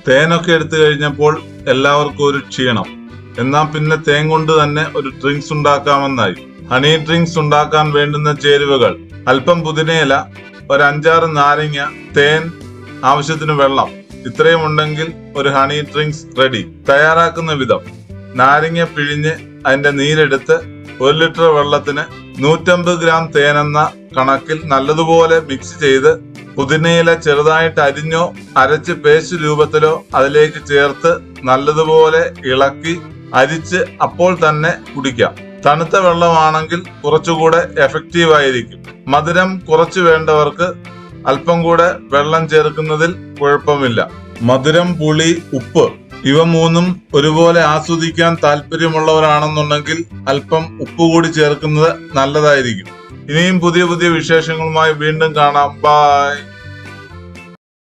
തേനൊക്കെ എടുത്തു കഴിഞ്ഞപ്പോൾ എല്ലാവർക്കും ഒരു ക്ഷീണം. എന്നാൽ പിന്നെ തേൻ കൊണ്ട് തന്നെ ഒരു ഡ്രിങ്ക്സ് ഉണ്ടാക്കാമെന്നായി. ഹണി ഡ്രിങ്ക്സ് ഉണ്ടാക്കാൻ വേണ്ടുന്ന ചേരുവകൾ: അല്പം പുതിനയില, ഒരു 5-6 നാരങ്ങ, തേൻ, ആവശ്യത്തിന് വെള്ളം. ഇത്രയും ഉണ്ടെങ്കിൽ ഒരു ഹണി ഡ്രിങ്ക്സ് റെഡി. തയ്യാറാക്കുന്ന വിധം: നാരങ്ങ പിഴിഞ്ഞ് അതിന്റെ നീരെടുത്ത് 1 ലിറ്റർ വെള്ളത്തിന് 150 ഗ്രാം തേനെന്ന കണക്കിൽ നല്ലതുപോലെ മിക്സ് ചെയ്ത് പുതിനയില ചെറുതായിട്ട് അരിഞ്ഞോ അരച്ച് പേസ്റ്റ് രൂപത്തിലോ അതിലേക്ക് ചേർത്ത് നല്ലതുപോലെ ഇളക്കി അരിച്ച് അപ്പോൾ തന്നെ കുടിക്കാം. തണുത്ത വെള്ളമാണെങ്കിൽ കുറച്ചുകൂടെ എഫക്റ്റീവ് ആയിരിക്കും. മധുരം കുറച്ച് വേണ്ടവർക്ക് അല്പം കൂടെ വെള്ളം ചേർക്കുന്നതിൽ കുഴപ്പമില്ല. മധുരം, പുളി, ഉപ്പ് ഇവ മൂന്നും ഒരുപോലെ ആസ്വദിക്കാൻ താല്പര്യമുള്ളവരാണെന്നുണ്ടെങ്കിൽ അല്പം ഉപ്പ് കൂടി ചേർക്കുന്നത് നല്ലതായിരിക്കും. ഇനിയും പുതിയ പുതിയ വിശേഷങ്ങളുമായി വീണ്ടും കാണാം. ബൈ.